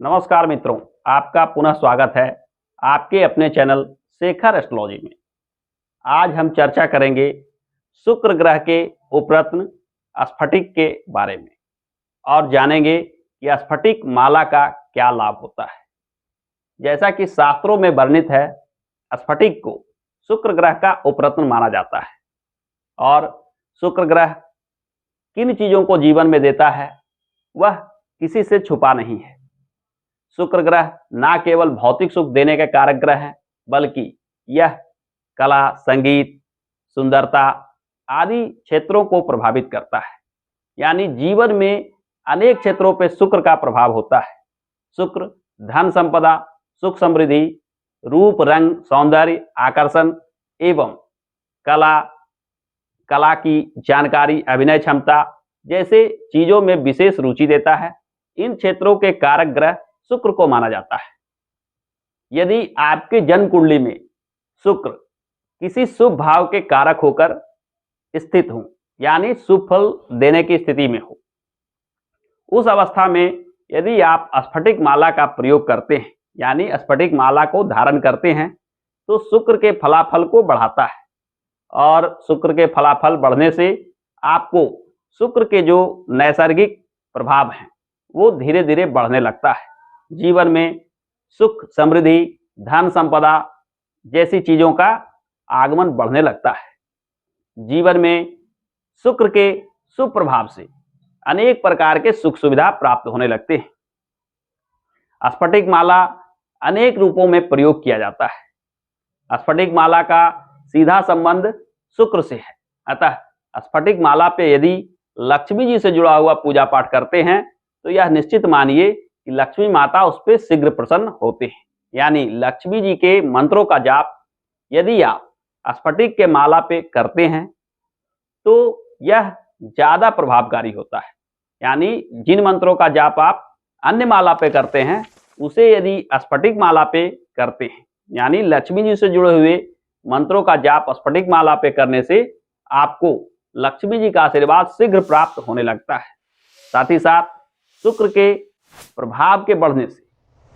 नमस्कार मित्रों, आपका पुनः स्वागत है आपके अपने चैनल शेखर एस्ट्रोलॉजी में। आज हम चर्चा करेंगे शुक्र ग्रह के उपरत्न स्फटिक के बारे में और जानेंगे कि स्फटिक माला का क्या लाभ होता है। जैसा कि शास्त्रों में वर्णित है, स्फटिक को शुक्र ग्रह का उपरत्न माना जाता है और शुक्र ग्रह किन चीज़ों को जीवन में देता है वह किसी से छुपा नहीं है। शुक्र ग्रह न केवल भौतिक सुख देने के कारक ग्रह है, बल्कि यह कला, संगीत, सुंदरता आदि क्षेत्रों को प्रभावित करता है। यानी जीवन में अनेक क्षेत्रों पर शुक्र का प्रभाव होता है। शुक्र धन संपदा, सुख समृद्धि, रूप रंग, सौंदर्य, आकर्षण एवं कला की जानकारी, अभिनय क्षमता जैसे चीजों में विशेष रुचि देता है। इन क्षेत्रों के कारक ग्रह शुक्र को माना जाता है। यदि आपके जन्म कुंडली में शुक्र किसी शुभ भाव के कारक होकर स्थित हो, यानी शुभ फल देने की स्थिति में हो, उस अवस्था में यदि आप स्फटिक माला का प्रयोग करते हैं, यानी स्फटिक माला को धारण करते हैं, तो शुक्र के फलाफल को बढ़ाता है और शुक्र के फलाफल बढ़ने से आपको शुक्र के जो नैसर्गिक प्रभाव हैं वो धीरे धीरे बढ़ने लगता है। जीवन में सुख, समृद्धि, धन संपदा जैसी चीजों का आगमन बढ़ने लगता है। जीवन में शुक्र के शुभ प्रभाव से अनेक प्रकार के सुख सुविधा प्राप्त होने लगते हैं। स्फटिक माला अनेक रूपों में प्रयोग किया जाता है। स्फटिक माला का सीधा संबंध शुक्र से है, अतः स्फटिक माला पे यदि लक्ष्मी जी से जुड़ा हुआ पूजा पाठ करते हैं तो यह निश्चित मानिए कि लक्ष्मी माता उस पर शीघ्र प्रसन्न होते हैं। यानी लक्ष्मी जी के मंत्रों का जाप यदि आप स्फटिक के माला पे करते हैं तो यह ज्यादा प्रभावकारी होता है। यानी जिन मंत्रों का जाप आप अन्य माला पे करते हैं उसे यदि स्फटिक माला पे करते हैं, यानी लक्ष्मी जी से जुड़े हुए मंत्रों का जाप स्फटिक माला पे करने से आपको लक्ष्मी जी का आशीर्वाद शीघ्र प्राप्त होने लगता है। साथ ही साथ शुक्र के प्रभाव के बढ़ने से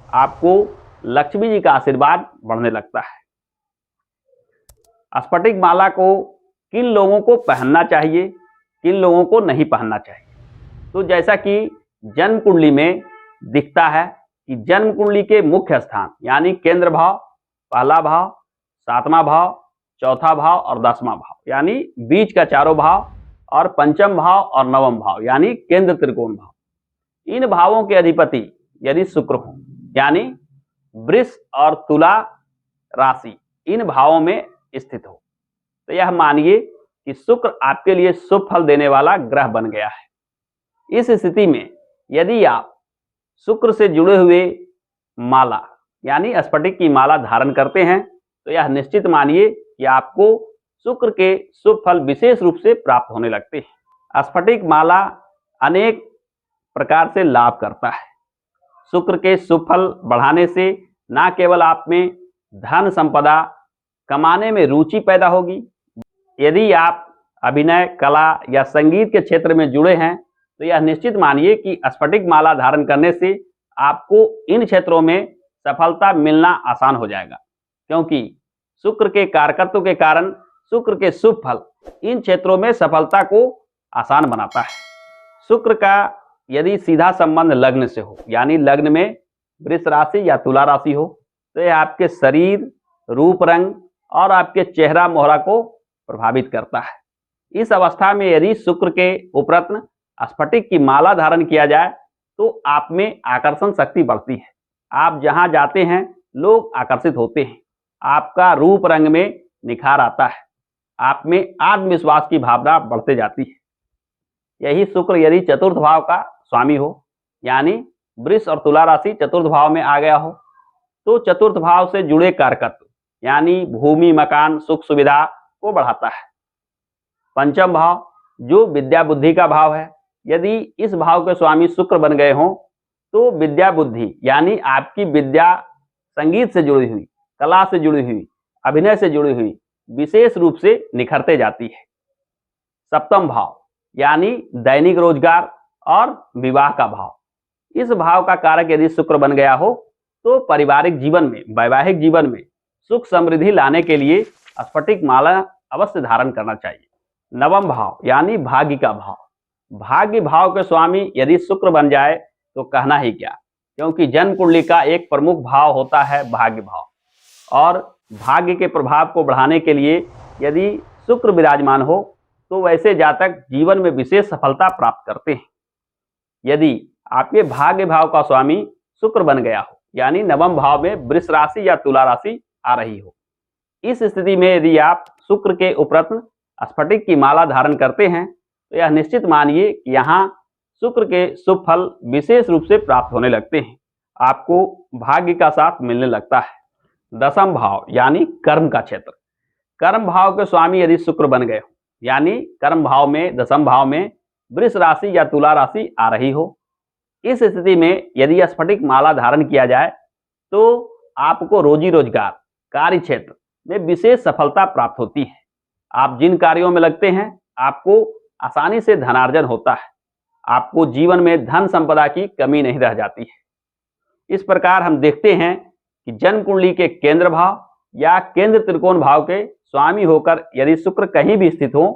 आपको लक्ष्मी जी का आशीर्वाद बढ़ने लगता है। स्फटिक माला को किन लोगों को पहनना चाहिए, किन लोगों को नहीं पहनना चाहिए, तो जैसा कि जन्म कुंडली में दिखता है कि जन्म कुंडली के मुख्य स्थान यानी केंद्र भाव, पहला भाव, सातवां भाव, चौथा भाव और 10वां भाव, यानी बीच का चारों भाव, और पंचम भाव और नवम भाव यानी केंद्र त्रिकोण भाव, इन भावों के अधिपति यदि शुक्र हो, यानी वृष और तुला राशि इन भावों में स्थित हो, तो यह मानिए कि शुक्र आपके लिए शुभ फल देने वाला ग्रह बन गया है। इस स्थिति में यदि आप शुक्र से जुड़े हुए माला यानी स्फटिक की माला धारण करते हैं तो यह निश्चित मानिए कि आपको शुक्र के शुभ फल विशेष रूप से प्राप्त होने लगते हैं। स्फटिक माला अनेक प्रकार से लाभ करता है। शुक्र के शुभ फल बढ़ाने से न केवल आप में धन संपदा कमाने में रुचि पैदा होगी, यदि आप अभिनय, कला या संगीत के क्षेत्र में जुड़े हैं तो यह निश्चित मानिए कि स्फटिक माला धारण करने से आपको इन क्षेत्रों में सफलता मिलना आसान हो जाएगा, क्योंकि शुक्र के कारकत्व के कारण शुक्र के शुभ फल इन क्षेत्रों में सफलता को आसान बनाता है। शुक्र का यदि सीधा संबंध लग्न से हो, यानी लग्न में वृष राशि या तुला राशि हो, तो यह आपके शरीर, रूप रंग और आपके चेहरा मोहरा को प्रभावित करता है। इस अवस्था में यदि शुक्र के उपरत्न स्फटिक की माला धारण किया जाए तो आप में आकर्षण शक्ति बढ़ती है। आप जहां जाते हैं लोग आकर्षित होते हैं, आपका रूप रंग में निखार आता है, आप में आत्मविश्वास की भावना बढ़ते जाती है। यही शुक्र यदि चतुर्थ भाव का स्वामी हो, यानी वृष और तुला राशि चतुर्थ भाव में आ गया हो, तो चतुर्थ भाव से जुड़े कारकत्व यानी भूमि, मकान, सुख सुविधा को बढ़ाता है। पंचम भाव जो विद्या बुद्धि का भाव है, यदि इस भाव के स्वामी शुक्र बन गए हों तो विद्या बुद्धि यानी आपकी विद्या संगीत से जुड़ी हुई, कला से जुड़ी हुई, अभिनय से जुड़ी हुई विशेष रूप से निखरते जाती है। सप्तम भाव यानी दैनिक रोजगार और विवाह का भाव, इस भाव का कारक यदि शुक्र बन गया हो तो पारिवारिक जीवन में, वैवाहिक जीवन में सुख समृद्धि लाने के लिए स्फटिक माला अवश्य धारण करना चाहिए। नवम भाव यानी भाग्य का भाव, भाग्य भाव के स्वामी यदि शुक्र बन जाए तो कहना ही क्या, क्योंकि जन्म कुंडली का एक प्रमुख भाव होता है भाग्य भाव, और भाग्य के प्रभाव को बढ़ाने के लिए यदि शुक्र विराजमान हो तो वैसे जातक जीवन में विशेष सफलता प्राप्त करते हैं। यदि आपके भाग्य भाव का स्वामी शुक्र बन गया हो, यानी नवम भाव में वृष राशि या तुला राशि आ रही हो, इस स्थिति में यदि आप शुक्र के उपरत्न स्फटिक की माला धारण करते हैं तो यह निश्चित मानिए कि यहाँ शुक्र के शुभ फल विशेष रूप से प्राप्त होने लगते हैं, आपको भाग्य का साथ मिलने लगता है। दसम भाव यानी कर्म का क्षेत्र, कर्म भाव के स्वामी यदि शुक्र बन गए हो, यानी कर्म भाव में, दसम भाव में वृष राशि या तुला राशि आ रही हो, इस स्थिति में यदि स्फटिक माला धारण किया जाए तो आपको रोजी रोजगार, कार्य क्षेत्र में विशेष सफलता प्राप्त होती है। आप जिन कार्यों में लगते हैं आपको आसानी से धनार्जन होता है, आपको जीवन में धन संपदा की कमी नहीं रह जाती है। इस प्रकार हम देखते हैं कि जन्म कुंडली के केंद्र भाव या केंद्र त्रिकोण भाव के स्वामी होकर यदि शुक्र कहीं भी स्थित हो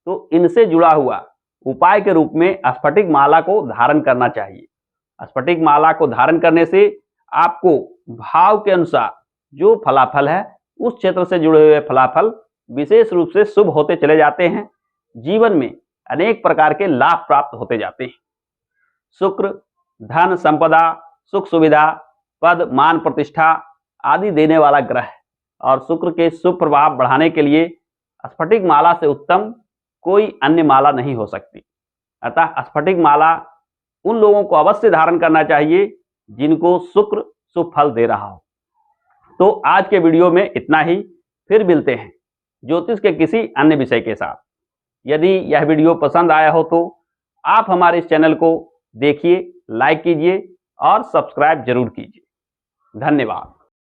तो इनसे जुड़ा हुआ उपाय के रूप में स्फटिक माला को धारण करना चाहिए। स्फटिक माला को धारण करने से आपको भाव के अनुसार जो फलाफल है उस क्षेत्र से जुड़े हुए फलाफल विशेष रूप से शुभ होते चले जाते हैं, जीवन में अनेक प्रकार के लाभ प्राप्त होते जाते हैं। शुक्र धन संपदा, सुख सुविधा, पद मान प्रतिष्ठा आदि देने वाला ग्रह है, और शुक्र के शुभ प्रभाव बढ़ाने के लिए स्फटिक माला से उत्तम कोई अन्य माला नहीं हो सकती। अतः स्फटिक माला उन लोगों को अवश्य धारण करना चाहिए जिनको शुक्र शुभ फल दे रहा हो। तो आज के वीडियो में इतना ही, फिर मिलते हैं ज्योतिष के किसी अन्य विषय के साथ। यदि यह वीडियो पसंद आया हो तो आप हमारे इस चैनल को देखिए, लाइक कीजिए और सब्सक्राइब जरूर कीजिए। धन्यवाद।